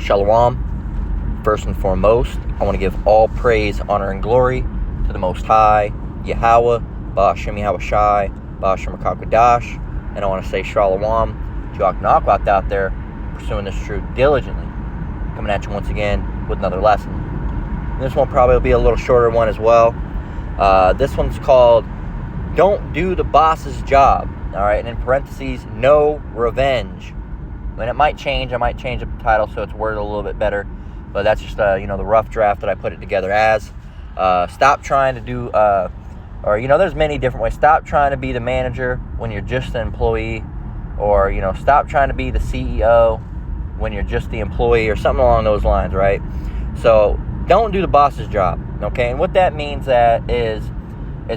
Shalom. First and foremost, I want to give all praise, honor, and glory to the Most High, Yahweh, Ba'ashem Yahweh Shai, Ba'ashem HaKadosh, and I want to say Shalom to Akhnakwath out there pursuing this truth diligently. Coming at you once again with another lesson. This one probably will be a little shorter one as well. This one's called Don't Do the Boss's Job. All right, and in parentheses, no revenge. And it might change. I might change the title so it's worded a little bit better. But that's just, the rough draft that I put it together as. Stop trying to do, there's many different ways. Stop trying to be the manager when you're just an employee. Or, stop trying to be the CEO when you're just the employee or something along those lines, right? So, don't do the boss's job, okay? And what that means is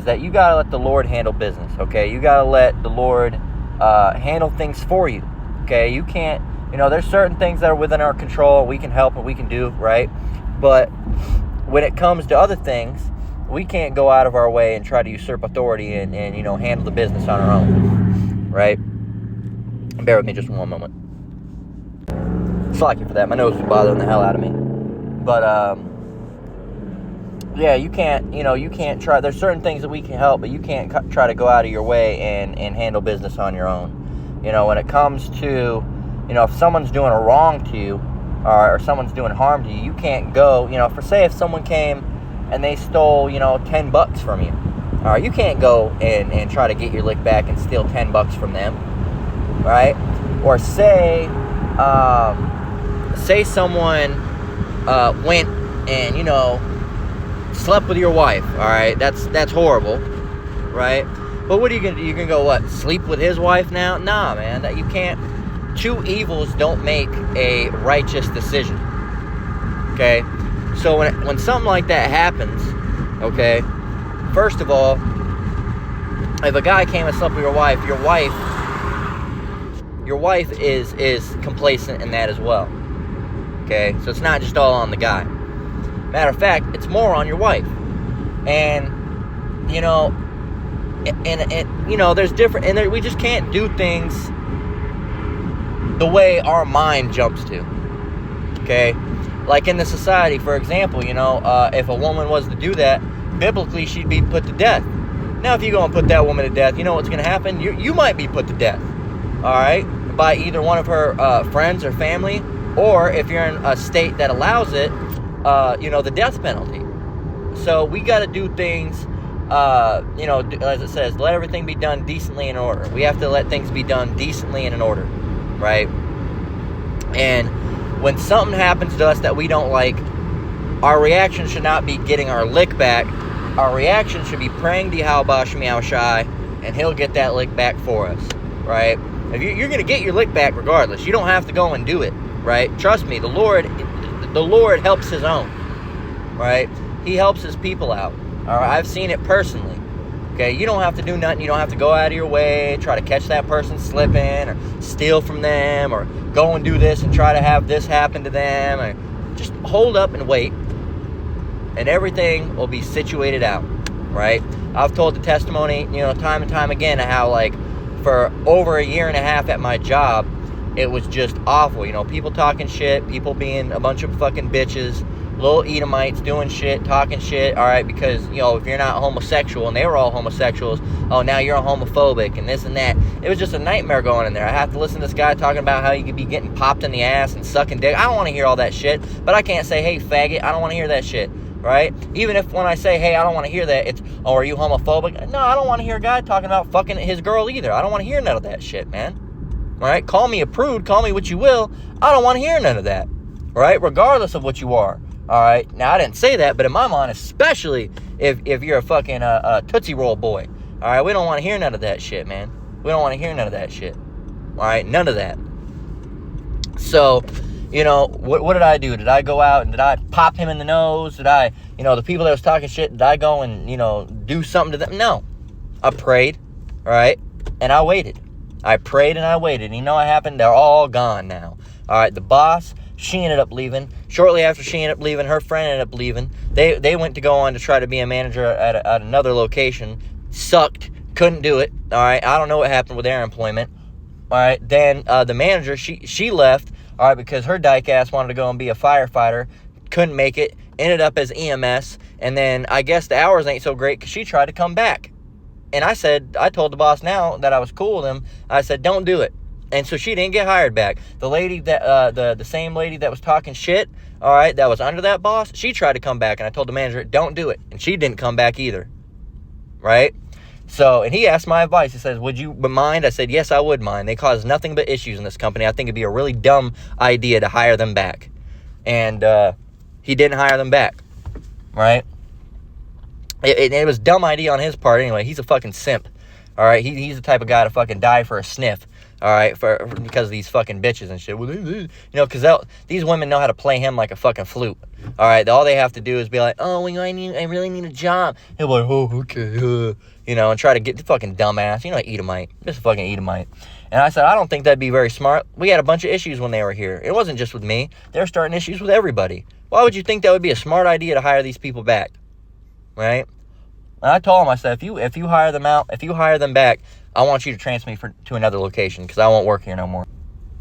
that you got to let the Lord handle business, okay? You got to let the Lord handle things for you, okay? You can't, there's certain things that are within our control. We can help and we can do, right? But when it comes to other things, we can't go out of our way and try to usurp authority and handle the business on our own, right? Bear with me just one moment. Sorry for that. My nose was bothering the hell out of me. But, you can't try. There's certain things that we can help, but you can't try to go out of your way and handle business on your own. When it comes to, if someone's doing a wrong to you or someone's doing harm to you, you can't go, if someone came and they stole, $10 from you, all right, you can't go and try to get your lick back and steal $10 from them, right? Or say someone went and, slept with your wife, all right? That's horrible, right? But what are you going to do? You can go, what, sleep with his wife now? Nah, man, that you can't. Two evils don't make a righteous decision, okay? So when something like that happens, okay, first of all, if a guy came and slept with your wife is complacent in that as well, okay? So it's not just all on the guy. Matter of fact, it's more on your wife. And, there's different, and we just can't do things the way our mind jumps to, okay? Like in the society, for example, if a woman was to do that, biblically, she'd be put to death. Now, if you go and put that woman to death, you know what's going to happen? You might be put to death, all right, by either one of her friends or family, or if you're in a state that allows it, the death penalty. So we got to do things, as it says, let everything be done decently and in order. We have to let things be done decently and in order, right? And when something happens to us that we don't like, our reaction should not be getting our lick back. Our reaction should be praying to Yahweh Ba'ashem Yahweh Shai, and he'll get that lick back for us, right? If you're going to get your lick back regardless. You don't have to go and do it, right? Trust me, the Lord helps his own, right? He helps his people out, all right? I've seen it personally, okay? You don't have to do nothing. You don't have to go out of your way, try to catch that person slipping or steal from them or go and do this and try to have this happen to them. Or just hold up and wait, and everything will be situated out, right? I've told the testimony, time and time again, how, for over a year and a half at my job, it was just awful. People talking shit, people being a bunch of fucking bitches, little Edomites doing shit, talking shit, all right, because, if you're not homosexual, and they were all homosexuals, oh, now you're a homophobic, and this and that. It was just a nightmare going in there. I have to listen to this guy talking about how you could be getting popped in the ass and sucking dick. I don't want to hear all that shit, but I can't say, hey, faggot, I don't want to hear that shit, right? Even if when I say, hey, I don't want to hear that, it's, oh, are you homophobic? No, I don't want to hear a guy talking about fucking his girl either. I don't want to hear none of that shit, man. All right, call me a prude, call me what you will. I don't want to hear none of that, all right, regardless of what you are, all right? Now, I didn't say that, but in my mind, especially if you're a fucking Tootsie Roll boy, all right? We don't want to hear none of that shit, man. We don't want to hear none of that shit, all right? None of that. So, what did I do? Did I go out and did I pop him in the nose? Did I, the people that was talking shit, did I go and, do something to them? No. I prayed, all right, and I waited. I prayed and I waited. And you know what happened? They're all gone now. All right, the boss, she ended up leaving. Shortly after she ended up leaving, her friend ended up leaving. They went to go on to try to be a manager at another location. Sucked. Couldn't do it. All right, I don't know what happened with their employment. All right, then the manager, she left. all right, because her dyke ass wanted to go and be a firefighter, couldn't make it, ended up as EMS, and then I guess the hours ain't so great because she tried to come back. And I told the boss now that I was cool with him, I said, don't do it. And so she didn't get hired back. The lady that, the same lady that was talking shit, all right, that was under that boss, she tried to come back, and I told the manager, don't do it. And she didn't come back either, right? So, and he asked my advice. He says, would you mind? I said, yes, I would mind. They cause nothing but issues in this company. I think it'd be a really dumb idea to hire them back. And he didn't hire them back, right? It was a dumb idea on his part anyway. He's a fucking simp, all right? He's the type of guy to fucking die for a sniff, all right, because of these fucking bitches and shit. Well, you know, because these women know how to play him like a fucking flute, all right? All they have to do is be like, oh, I really need a job. He'll be like, oh, okay, you know, and try to get the fucking dumbass, you know, Edomite, just a fucking Edomite. And I said, I don't think that'd be very smart. We had a bunch of issues when they were here. It wasn't just with me. They were starting issues with everybody. Why would you think that would be a smart idea to hire these people back, right? And I told him, I said, if you hire them out, if you hire them back, I want you to transfer me to another location because I won't work here no more.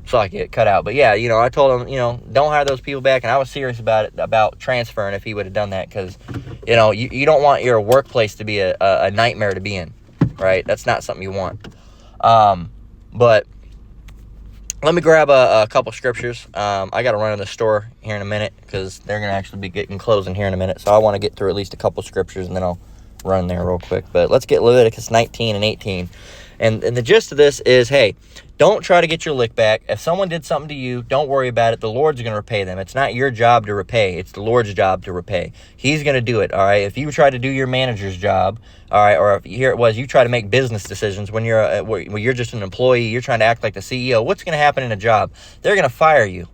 So I get cut out. But yeah, you know, I told him, you know, don't hire those people back. And I was serious about it, about transferring if he would have done that because, you know, you don't want your workplace to be a nightmare to be in, right? That's not something you want. But let me grab a couple scriptures. I got to run in the store here in a minute because they're going to actually be getting closing here in a minute. So I want to get through at least a couple scriptures and then I'll run there real quick. But let's get Leviticus 19 and 18. And the gist of this is, hey, don't try to get your lick back. If someone did something to you, don't worry about it. The Lord's going to repay them. It's not your job to repay. It's the Lord's job to repay. He's going to do it, all right? If you try to do your manager's job, all right, or if here it was, you try to make business decisions when you're just an employee, you're trying to act like the CEO, what's going to happen in a job? They're going to fire you,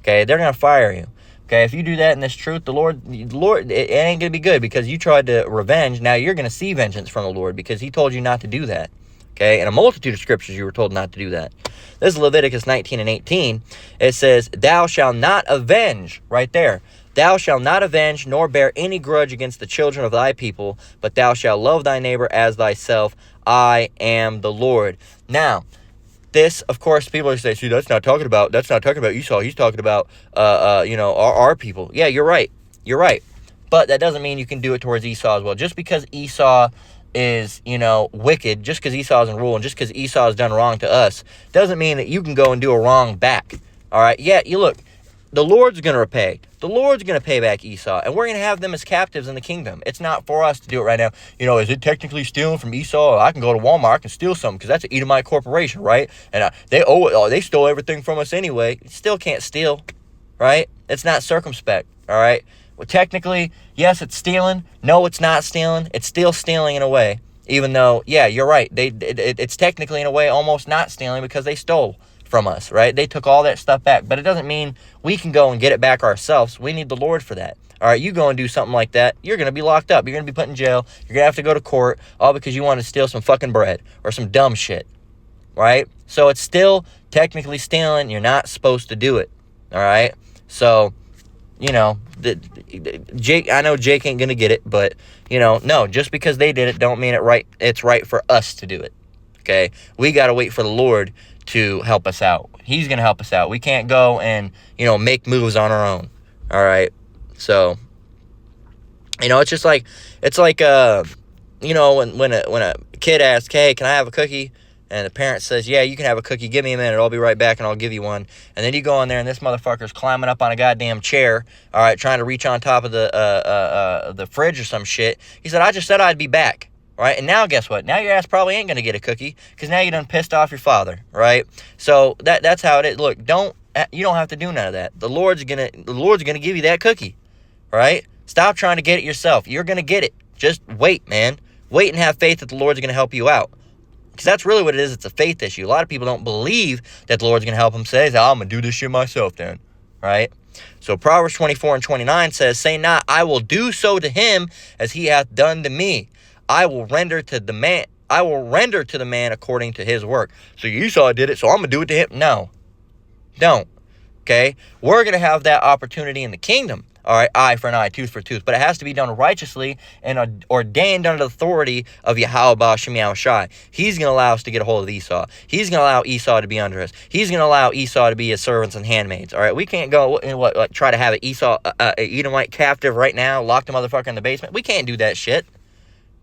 okay? They're going to fire you. Okay, if you do that in this truth, the Lord, it ain't going to be good because you tried to revenge. Now you're going to see vengeance from the Lord because he told you not to do that. Okay, in a multitude of scriptures, you were told not to do that. This is Leviticus 19 and 18. It says, thou shalt not avenge, right there. Thou shalt not avenge, nor bear any grudge against the children of thy people, but thou shalt love thy neighbor as thyself. I am the Lord. Now, this, of course, people are saying, see, that's not talking about Esau. He's talking about, you know, our people. Yeah, you're right. You're right. But that doesn't mean you can do it towards Esau as well. Just because Esau is, you know, wicked, just because Esau is in rule, and just because Esau has done wrong to us, doesn't mean that you can go and do a wrong back. All right? Yeah, you look, the Lord's going to repay. The Lord's going to pay back Esau, and we're going to have them as captives in the kingdom. It's not for us to do it right now. You know, is it technically stealing from Esau? I can go to Walmart, I can steal something, because that's an Edomite corporation, right? And they stole everything from us anyway. You still can't steal, right? It's not circumspect, all right? Well, technically, yes, it's stealing. No, it's not stealing. It's still stealing in a way, even though, yeah, you're right. It's technically in a way almost not stealing because they stole from us, right? They took all that stuff back, but it doesn't mean we can go and get it back ourselves. We need the Lord for that. All right, you go and do something like that, you're going to be locked up. You're going to be put in jail. You're going to have to go to court, all because you want to steal some fucking bread or some dumb shit, right? So it's still technically stealing. You're not supposed to do it, all right? So, you know, Jake, I know Jake ain't going to get it, but, you know, no, just because they did it don't mean it's right for us to do it, okay? We got to wait for the Lord to help us out. He's going to help us out. We can't go and, you know, make moves on our own, all right? So, you know, it's like, you know, when a kid asks, hey, can I have a cookie? And the parent says, yeah, you can have a cookie. Give me a minute. I'll be right back, and I'll give you one. And then you go in there, and this motherfucker's climbing up on a goddamn chair, all right, trying to reach on top of the fridge or some shit. He said, I just said I'd be back, right? And now guess what? Now your ass probably ain't going to get a cookie because now you done pissed off your father, right? So that's how it is. Look, you don't have to do none of that. The Lord's gonna give you that cookie, right? Stop trying to get it yourself. You're going to get it. Just wait, man. Wait and have faith that the Lord's going to help you out. Because that's really what it is. It's a faith issue. A lot of people don't believe that the Lord's going to help them. Say, oh, I'm going to do this shit myself then. Right? So Proverbs 24 and 29 says, say not, I will do so to him as he hath done to me. I will render to the man according to his work. So Esau did it, so I'm going to do it to him. No. Don't. Okay? We're going to have that opportunity in the kingdom. All right, eye for an eye, tooth for tooth. But it has to be done righteously and ordained under the authority of Yahweh Shem Shai. He's going to allow us to get a hold of Esau. He's going to allow Esau to be under us. He's going to allow Esau to be his servants and handmaids. All right, we can't go and try to have an Esau, Edomite captive right now, lock the motherfucker in the basement. We can't do that shit,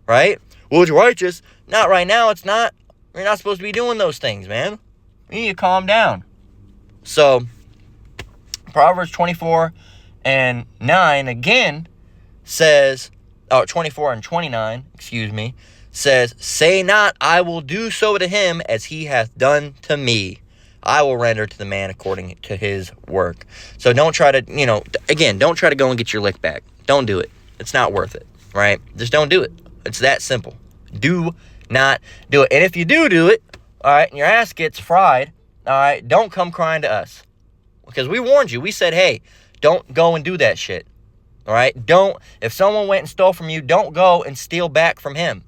right? Well, it's righteous. Not right now, it's not. You're not supposed to be doing those things, man. You need to calm down. So, Proverbs 24 and 9 again says, 24 and 29, excuse me, says, say not, I will do so to him as he hath done to me. I will render to the man according to his work. So don't try to, don't try to go and get your lick back. Don't do it. It's not worth it, right? Just don't do it. It's that simple. Do not do it. And if you do it, all right, and your ass gets fried, all right, don't come crying to us. Because we warned you. We said, hey, don't go and do that shit. All right? If someone went and stole from you, don't go and steal back from him.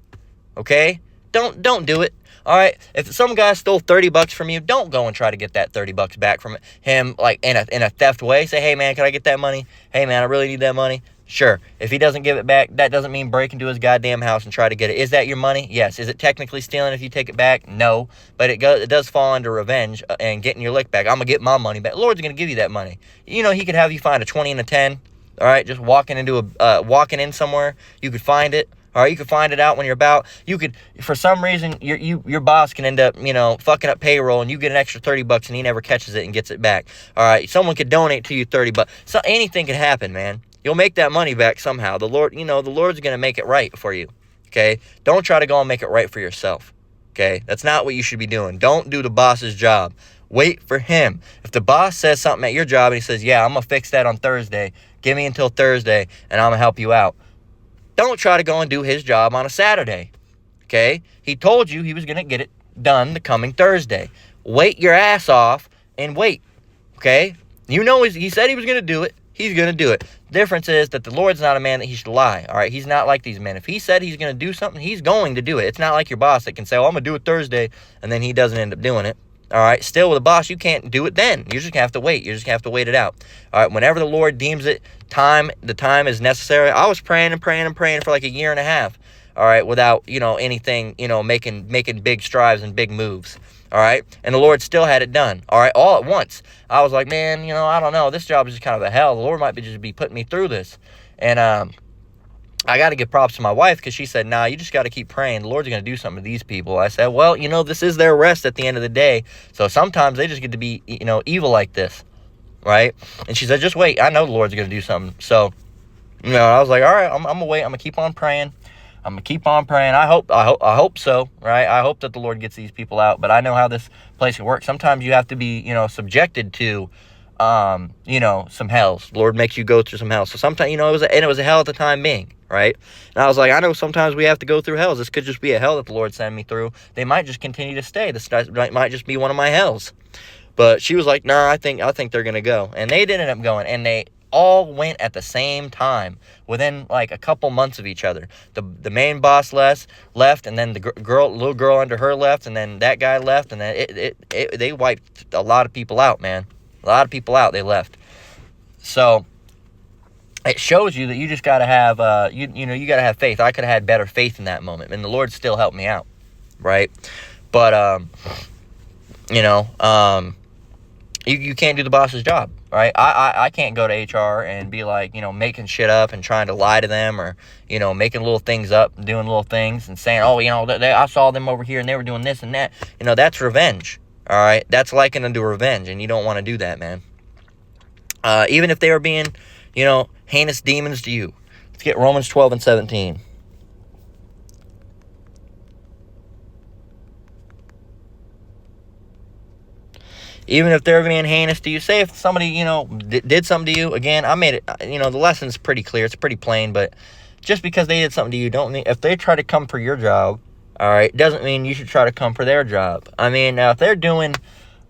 Okay? Don't do it. All right? If some guy stole $30 from you, don't go and try to get that $30 back from him like in a theft way. Say, hey, man, can I get that money? Hey, man, I really need that money. Sure. If he doesn't give it back, that doesn't mean break into his goddamn house and try to get it. Is that your money? Yes. Is it technically stealing if you take it back? No. But it does fall under revenge and getting your lick back. I'm going to get my money back. The Lord's going to give you that money. He could have you find a 20 and a 10. All right, just walking in somewhere, you could find it. All right, you could find it out when you're about. You could, for some reason, your boss can end up, fucking up payroll, and you get an extra $30, and he never catches it and gets it back. All right, someone could donate to you $30. So anything could happen, man. You'll make that money back somehow. The Lord, the Lord's going to make it right for you, okay? Don't try to go and make it right for yourself, okay? That's not what you should be doing. Don't do the boss's job. Wait for him. If the boss says something at your job and he says, yeah, I'm going to fix that on Thursday, give me until Thursday, and I'm going to help you out. Don't try to go and do his job on a Saturday, okay? He told you he was going to get it done the coming Thursday. Wait your ass off and wait, okay? He said he was going to do it. He's going to do it. Difference is that the Lord's not a man that he should lie, all right? He's not like these men. If he said he's going to do something, he's going to do it. It's not like your boss that can say, I'm going to do it Thursday, and then he doesn't end up doing it, all right? Still, with a boss, you can't do it then. You just going to have to wait. You just have to wait it out, all right? Whenever the Lord deems it the time is necessary. I was praying and praying and praying for like a year and a half, all right, without, anything, making big strides and big moves. All right. And the Lord still had it done. All right. All at once. I was like, man, I don't know. This job is just kind of a hell. The Lord might just be putting me through this. And I got to give props to my wife because she said, nah, you just got to keep praying. The Lord's going to do something to these people. I said, well, this is their rest at the end of the day. So sometimes they just get to be, evil like this. Right. And she said, just wait. I know the Lord's going to do something. So, I was like, all right, I'm going to wait. I'm going to keep on praying. I'm going to keep on praying. I hope so, right? I hope that the Lord gets these people out, but I know how this place can work. Sometimes you have to be, subjected to, some hells. The Lord makes you go through some hell. So sometimes, it was a hell at the time being, right? And I was like, I know sometimes we have to go through hells. This could just be a hell that the Lord sent me through. They might just continue to stay. This might just be one of my hells. But she was like, no, I think they're going to go. And they did end up going, and they all went at the same time within like a couple months of each other. The main boss left, and then the little girl under her left, and then that guy left, and then they wiped a lot of people out, man. A lot of people out, they left. So it shows you that you just got to have you got to have faith. I could have had better faith in that moment, and the Lord still helped me out, right? But you can't do the boss's job, right? I can't go to HR and be like, making shit up and trying to lie to them, or, making little things up, doing little things and saying, oh, I saw them over here and they were doing this and that. That's revenge, all right? That's likened unto revenge, and you don't want to do that, man. Even if they were being, heinous demons to you. Let's get Romans 12 and 17. Even if they're being heinous to you, say if somebody, did something to you, again, I made it, the lesson's pretty clear, it's pretty plain, but just because they did something to you, don't mean, if they try to come for your job, all right, doesn't mean you should try to come for their job. I mean, now, if they're doing,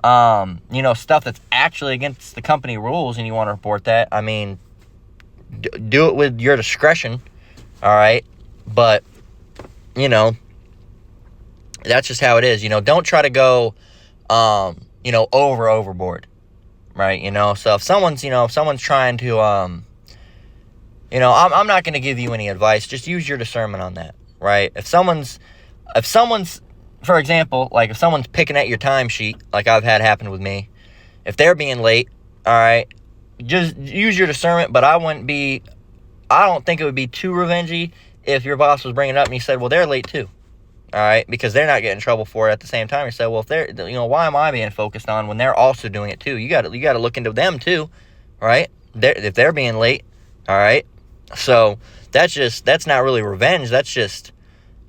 stuff that's actually against the company rules and you want to report that, I mean, do it with your discretion, all right, but, that's just how it is, don't try to go, overboard, right? So if someone's trying to, I'm not going to give you any advice. Just use your discernment on that, right? If someone's, for example, like if someone's picking at your timesheet, like I've had happen with me, if they're being late, all right, just use your discernment. But I don't think it would be too revengey if your boss was bringing it up and you said, well, they're late too. All right, because they're not getting in trouble for it at the same time. You say, well, if they're, why am I being focused on when they're also doing it too? You got to look into them too, right? If they're being late, all right. So that's not really revenge. That's just,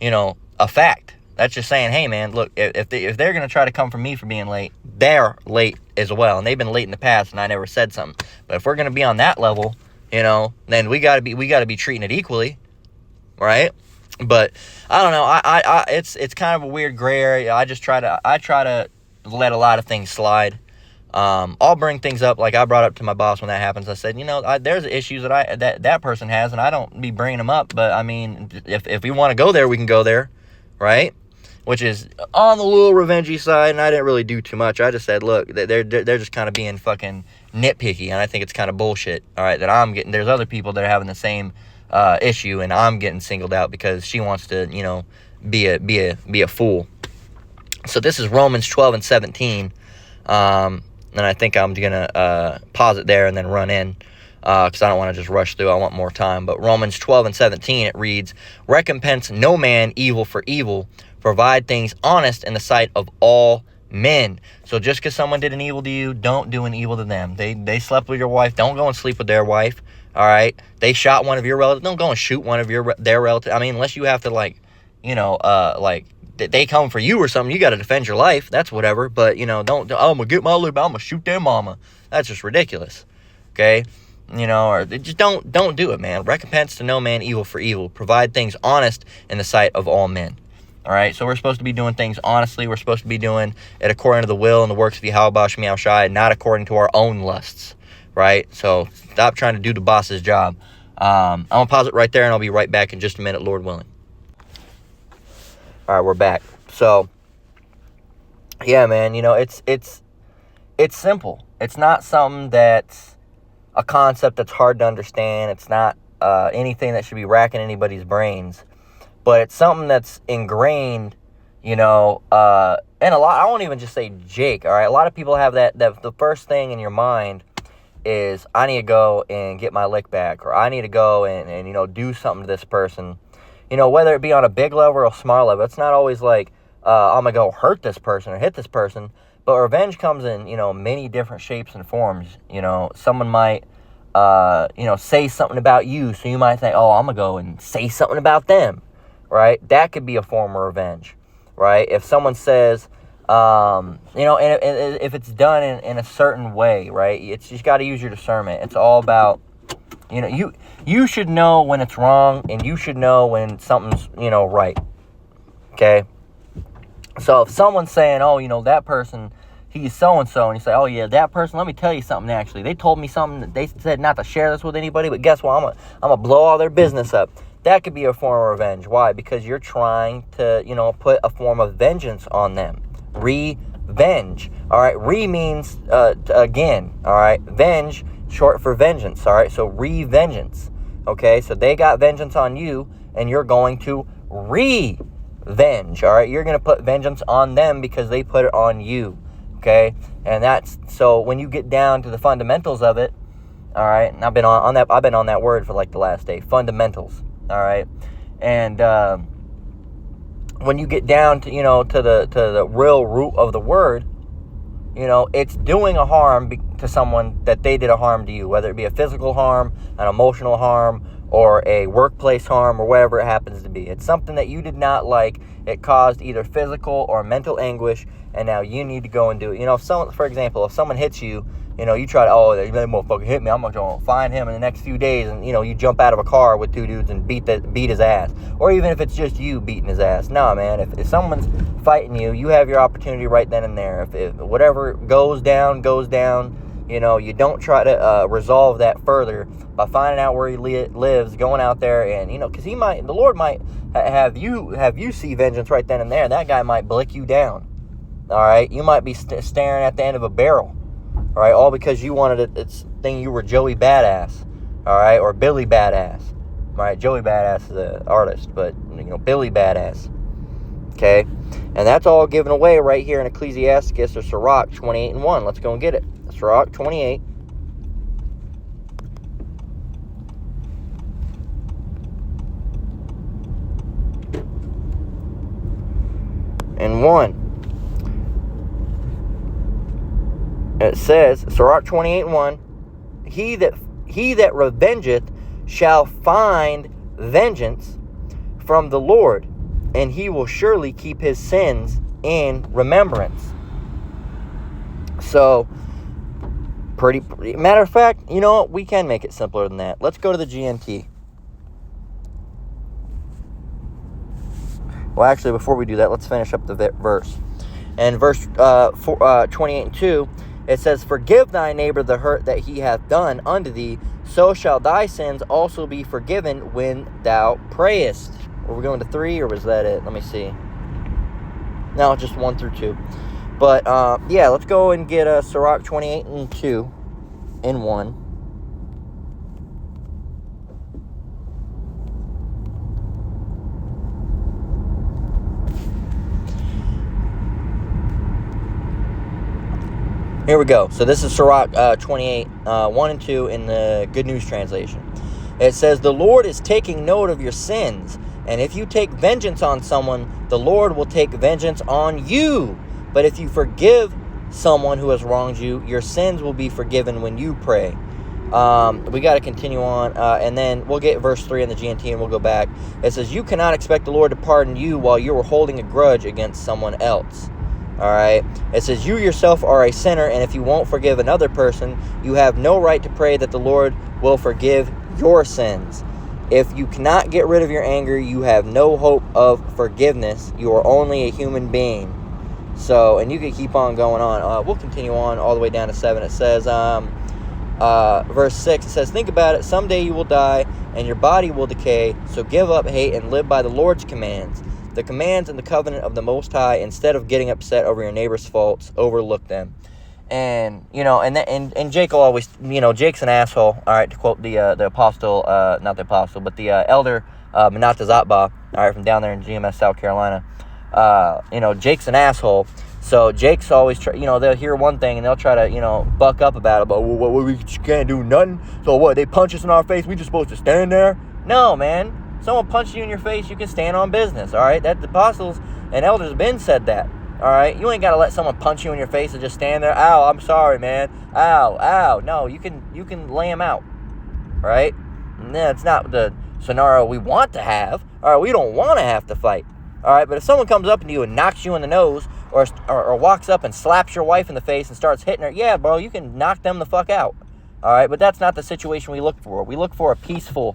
a fact. That's just saying, hey man, look, if they're gonna try to come for me for being late, they're late as well, and they've been late in the past, and I never said something. But if we're gonna be on that level, then we gotta be treating it equally, right? But I don't know. It's kind of a weird gray area. I try to let a lot of things slide. I'll bring things up, like I brought up to my boss when that happens. I said, there's issues that person has, and I don't be bringing them up. But I mean, if we want to go there, we can go there, right? Which is on the little revengey side, and I didn't really do too much. I just said, look, they're just kind of being fucking nitpicky, and I think it's kind of bullshit. All right, that I'm getting. There's other people that are having the same issue, and I'm getting singled out because she wants to, be a fool. So this is Romans 12:17, and I think I'm gonna pause it there and then run in, because I don't want to just rush through. I want more time. But Romans 12:17, it reads, "Recompense no man evil for evil, provide things honest in the sight of all men." So just because someone did an evil to you, don't do an evil to them. They slept with your wife, don't go and sleep with their wife. All right, they shot one of your relatives, don't go and shoot one of their relatives. I mean, unless you have to they come for you or something, you got to defend your life. That's whatever. But don't. I'm gonna get my lip. I'm gonna shoot their mama. That's just ridiculous. Okay, or just don't do it, man. Recompense to no man evil for evil. Provide things honest in the sight of all men. All right, so we're supposed to be doing things honestly. We're supposed to be doing it according to the will and the works of Yahweh Shemi Shai, not according to our own lusts. Right? So stop trying to do the boss's job. I'm going to pause it right there, and I'll be right back in just a minute, Lord willing. All right, we're back. So, yeah, man, it's simple. It's not something that's a concept that's hard to understand. It's not anything that should be racking anybody's brains. But it's something that's ingrained, and a lot, I won't even just say Jake, all right? A lot of people have that the first thing in your mind is, I need to go and get my lick back, or I need to go and do something to this person. Whether it be on a big level or a small level, it's not always like, I'm going to go hurt this person or hit this person. But revenge comes in, many different shapes and forms. Someone might, say something about you, so you might think, oh, I'm going to go and say something about them, right? That could be a form of revenge, right? If someone says, and if it's done in a certain way, right? It's just got to use your discernment. It's all about, you should know when it's wrong, and you should know when something's, right. Okay? So if someone's saying, oh, that person, he's so-and-so, and you say, oh, yeah, that person, let me tell you something, actually. They told me something that they said not to share this with anybody, but guess what? I'm going to blow all their business up. That could be a form of revenge. Why? Because you're trying to, put a form of vengeance on them. Revenge. All right. Means again. All right. Venge, short for vengeance. All right. So revengeance. Okay. So they got vengeance on you, and you're going to revenge. All right. You're going to put vengeance on them because they put it on you. Okay. And that's so when you get down to the fundamentals of it. All right. And I've been on that. I've been on that word for like the last day. Fundamentals. All right. And when you get down to, to the real root of the word, it's doing a harm to someone that they did a harm to you, whether it be a physical harm, an emotional harm, or a workplace harm, or whatever it happens to be. It's something that you did not like. It caused either physical or mental anguish, and now you need to go and do it. If someone, for example, if someone hits you, you try to, that motherfucker hit me, I'm going to find him in the next few days, and, you jump out of a car with two dudes and beat his ass. Or even if it's just you beating his ass. No, man, if someone's fighting you, you have your opportunity right then and there. If whatever goes down, you don't try to resolve that further by finding out where he lives, going out there, and, because the Lord might have you see vengeance right then and there, and that guy might blick you down. All right? You might be staring at the end of a barrel. All right, all because you wanted this thing, you were Joey Badass. all right, or Billy Badass. All right, Joey Badass is an artist, but, Billy Badass. Okay, and that's all given away right here in Ecclesiasticus or Sirach 28:1. Let's go and get it. Sirach 28. And 1. It says, Sirach 28:1, He that revengeth shall find vengeance from the Lord, and he will surely keep his sins in remembrance. So, pretty matter of fact, you know what? We can make it simpler than that. Let's go to the GNT. Well, actually, before we do that, let's finish up the verse. And verse 28:2, it says, Forgive thy neighbor the hurt that he hath done unto thee, so shall thy sins also be forgiven when thou prayest. Were we going to 3, or was that it? Let me see. No, just 1 through 2. But, yeah, let's go and get Sirach 28:2 and 1. Here we go. So this is Sirach 28, 1 and 2 in the Good News Translation. It says, The Lord is taking note of your sins, and if you take vengeance on someone, the Lord will take vengeance on you. But if you forgive someone who has wronged you, your sins will be forgiven when you pray. We got to continue on, and then we'll get verse 3 in the GNT, and we'll go back. It says, You cannot expect the Lord to pardon you while you are holding a grudge against someone else. All right. It says, You yourself are a sinner, and if you won't forgive another person, you have no right to pray that the Lord will forgive your sins. If you cannot get rid of your anger, you have no hope of forgiveness. You are only a human being. So, and you can keep on going on. We'll continue on all the way down to 7. It says, verse 6, it says, Think about it. Someday you will die, and your body will decay. So give up hate and live by the Lord's commands. The commands and the covenant of the Most High. Instead of getting upset over your neighbor's faults, overlook them. And, and Jake will always, Jake's an asshole. All right, to quote the apostle, not the apostle, but the elder, Menata Zatba, all right, from down there in GMS, South Carolina. Jake's an asshole. So Jake's always, they'll hear one thing and they'll try to, buck up about it. But we can't do nothing. So what, they punch us in our face? We just supposed to stand there? No, man. Someone punches you in your face, you can stand on business, all right? That the apostles and elders have been said that, all right? You ain't got to let someone punch you in your face and just stand there. Ow, I'm sorry, man. Ow, ow. No, you can lay them out, right? No, it's not the scenario we want to have. All right, we don't want to have to fight, all right? But if someone comes up to you and knocks you in the nose or walks up and slaps your wife in the face and starts hitting her, yeah, bro, you can knock them the fuck out, all right? But that's not the situation we look for. We look for a peaceful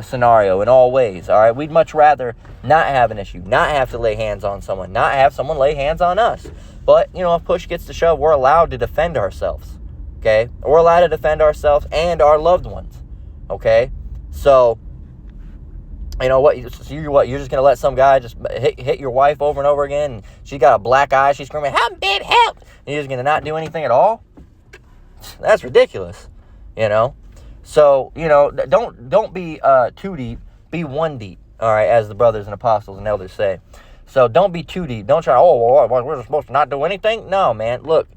scenario in all ways, all right? We'd much rather not have an issue, not have to lay hands on someone, not have someone lay hands on us. But, if push gets to shove, we're allowed to defend ourselves, okay? We're allowed to defend ourselves and our loved ones, okay? So, you're just going to let some guy just hit your wife over and over again, and she got a black eye, she's screaming, help, babe, help! And you're just going to not do anything at all? That's ridiculous, So, don't be too deep, be one deep, all right, as the brothers and apostles and elders say. So don't be too deep. Don't try, we're supposed to not do anything? No, man, look,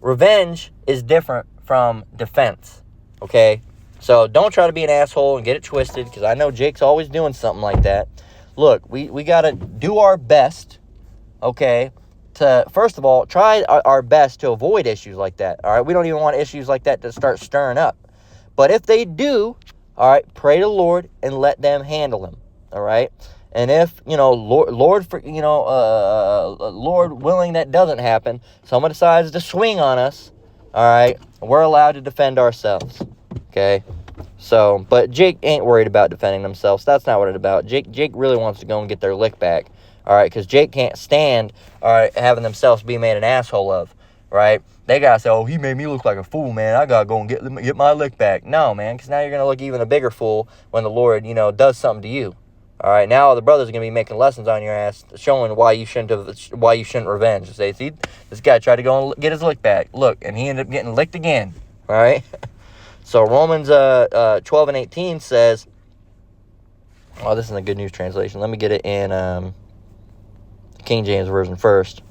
revenge is different from defense, okay? So don't try to be an asshole and get it twisted, because I know Jake's always doing something like that. Look, we got to do our best, okay, to, first of all, try our best to avoid issues like that, all right? We don't even want issues like that to start stirring up. But if they do, all right, pray to the Lord and let them handle them, all right? And if, Lord willing that doesn't happen, someone decides to swing on us, all right, we're allowed to defend ourselves, okay? So, but Jake ain't worried about defending themselves. That's not what it's about. Jake really wants to go and get their lick back, all right, because Jake can't stand, all right, having themselves be made an asshole of, right? They got to say, he made me look like a fool, man. I got to go and get my lick back. No, man, because now you're going to look even a bigger fool when the Lord, does something to you. All right, now the brothers are going to be making lessons on your ass, showing why you shouldn't revenge. Say, see, this guy tried to go and get his lick back. Look, and he ended up getting licked again. All right? So Romans 12 and 18 says, oh, this is a Good News Translation. Let me get it in King James Version first.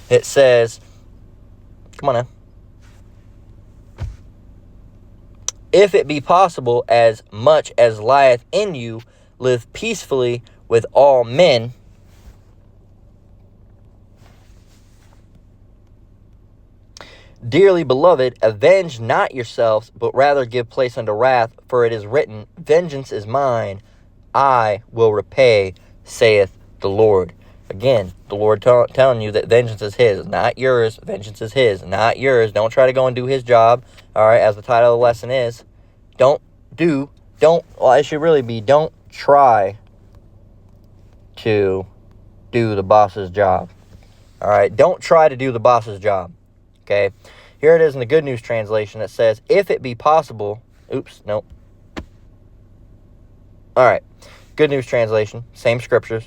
It says, come on now. If it be possible, as much as lieth in you, live peacefully with all men. Dearly beloved, avenge not yourselves, but rather give place unto wrath, for it is written, vengeance is mine, I will repay, saith the Lord. Again, the Lord telling you that vengeance is his, not yours. Vengeance is his, not yours. Don't try to go and do his job, all right, as the title of the lesson is. It should really be, don't try to do the boss's job, all right? Don't try to do the boss's job, okay? Here it is in the Good News Translation. It says, if it be possible, all right, Good News Translation, same scriptures.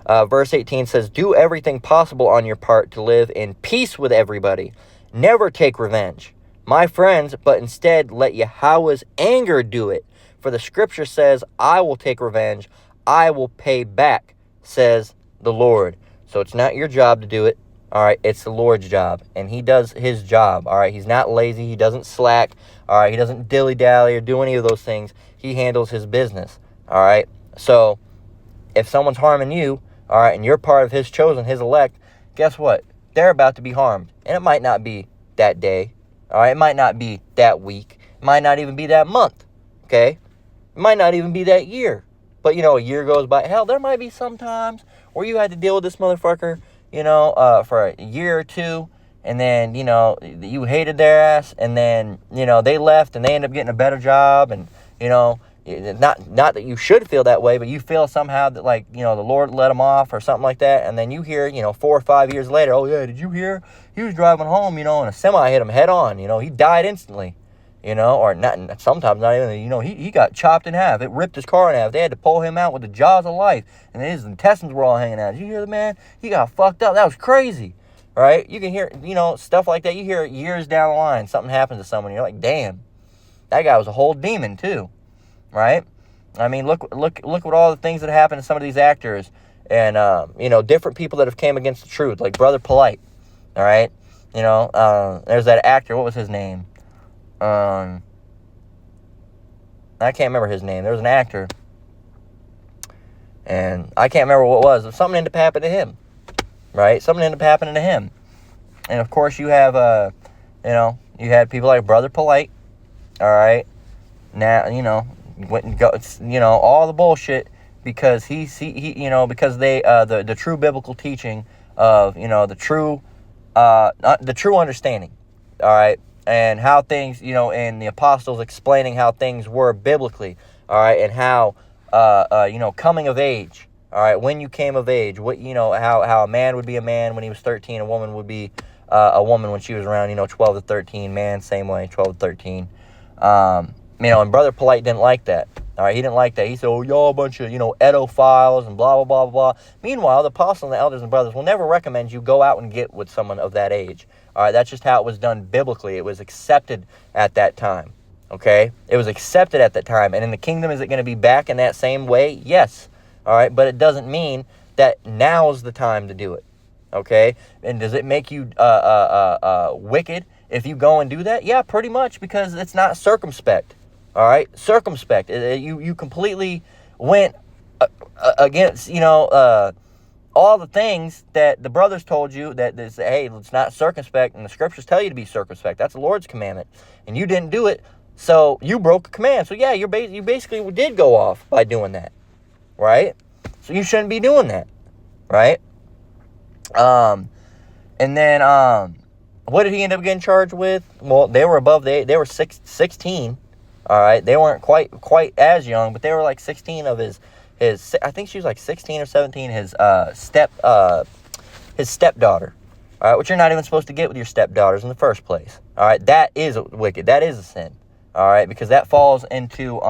Verse 18 says, do everything possible on your part to live in peace with everybody. Never take revenge, my friends, but instead let Yahweh's anger do it. For the scripture says, I will take revenge, I will pay back, says the Lord. So it's not your job to do it, all right? It's the Lord's job, and he does his job, all right? He's not lazy, he doesn't slack, all right? He doesn't dilly-dally or do any of those things. He handles his business, all right? So if someone's harming you, all right, and you're part of his chosen, his elect, guess what? They're about to be harmed. And it might not be that day. All right, it might not be that week. It might not even be that month. Okay? It might not even be that year. But, a year goes by. Hell, there might be some times where you had to deal with this motherfucker, for a year or two. And then, you hated their ass. And then, they left and they end up getting a better job. And, not that you should feel that way, but you feel somehow that, the Lord let him off or something like that. And then you hear, 4 or 5 years later, oh, yeah, did you hear? He was driving home, and a semi hit him head on. He died instantly, or not. Sometimes not even, he got chopped in half. It ripped his car in half. They had to pull him out with the jaws of life. And his intestines were all hanging out. Did you hear the man? He got fucked up. That was crazy, right? You can hear, stuff like that. You hear it years down the line. Something happens to someone. You're like, damn, that guy was a whole demon too. Right? I mean, look what all the things that happen to some of these actors and, different people that have came against the truth, like Brother Polite. All right? There's that actor. What was his name? I can't remember his name. There was an actor. And I can't remember what it was. Something ended up happening to him. Right? Something ended up happening to him. And, of course, you have, you had people like Brother Polite. All right? Now, went and got, all the bullshit because he because they the true biblical teaching of the true understanding, all right, and how things and the apostles explaining how things were biblically, all right, and how coming of age, all right, when you came of age, what how a man would be a man when he was 13, a woman would be a woman when she was around 12 to 13, man same way 12 to 13. And Brother Polite didn't like that. All right, he didn't like that. He said, oh, y'all a bunch of, edophiles and blah, blah, blah, blah. Meanwhile, the apostles and the elders and brothers will never recommend you go out and get with someone of that age. All right, that's just how it was done biblically. It was accepted at that time, okay? It was accepted at that time. And in the kingdom, is it going to be back in that same way? Yes, all right? But it doesn't mean that now's the time to do it, okay? And does it make you wicked if you go and do that? Yeah, pretty much, because it's not circumspect. All right, circumspect. You completely went against, all the things that the brothers told you that they say, hey, it's not circumspect, and the scriptures tell you to be circumspect. That's the Lord's commandment, and you didn't do it, so you broke a command. So yeah, you basically did go off by doing that, right? So you shouldn't be doing that, right? And then what did he end up getting charged with? Well, they were above they were 16. All right, they weren't quite as young, but they were like 16 of his. I think she was like 16 or 17. His stepdaughter. All right, which you're not even supposed to get with your stepdaughters in the first place. All right, that is wicked. That is a sin. All right, because that falls into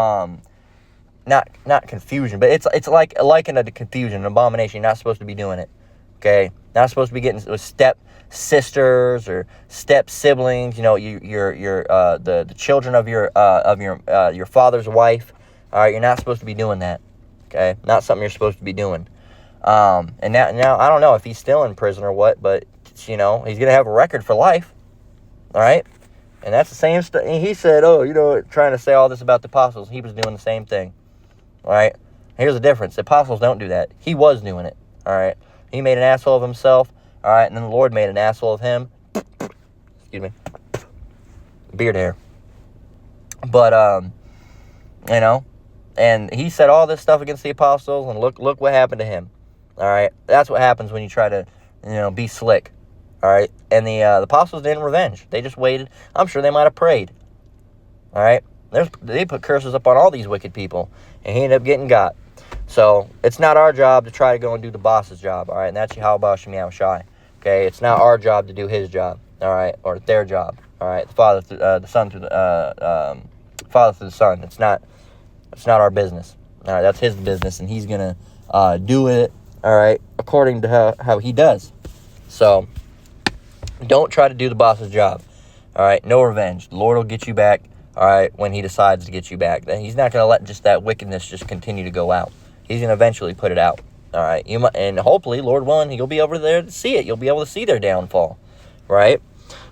not confusion, but it's like likened to confusion, an abomination. You're not supposed to be doing it. Okay, Not supposed to be getting with step sisters or step siblings. You know, the children of your father's wife. All right, you're not supposed to be doing that. Okay, not something you're supposed to be doing. And now I don't know if he's still in prison or what, but you know, he's gonna have a record for life. All right, and that's the same stuff. He said, "Oh, you know, trying to say all this about the apostles." He was doing the same thing. All right. Here's the difference: the apostles don't do that. He was doing it. All right. He made an asshole of himself. All right, and then the Lord made an asshole of him. Excuse me. Beard hair. But you know, and he said all this stuff against the apostles, and look what happened to him. All right, that's what happens when you try to, you know, be slick. All right, and the apostles didn't revenge. They just waited. I'm sure they might have prayed. All right, they put curses up on all these wicked people, and he ended up getting got. So it's not our job to try to go and do the boss's job. All right, and that's Yahweh Shem Yahushai. Okay, it's not our job to do his job. All right, or their job. All right, the Father, the Son through the Father through the Son. It's not our business. All right, that's his business, and he's gonna do it. All right, according to how he does. So don't try to do the boss's job. All right, no revenge. The Lord will get you back. All right, when he decides to get you back, then he's not gonna let just that wickedness just continue to go out. He's gonna eventually put it out. All right, and hopefully, Lord willing, you'll be over there to see it. You'll be able to see their downfall. Right.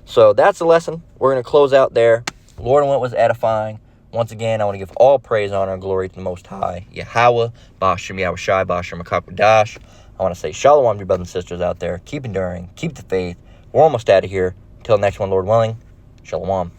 So that's the lesson. We're gonna close out there. Lord, and what was edifying. Once again, I want to give all praise, honor, and glory to the Most High, Yahweh, Bashem Yahushai, Bashem Akakwadash. I want to say shalom to your brothers and sisters out there. Keep enduring. Keep the faith. We're almost out of here. Until next one, Lord willing. Shalom.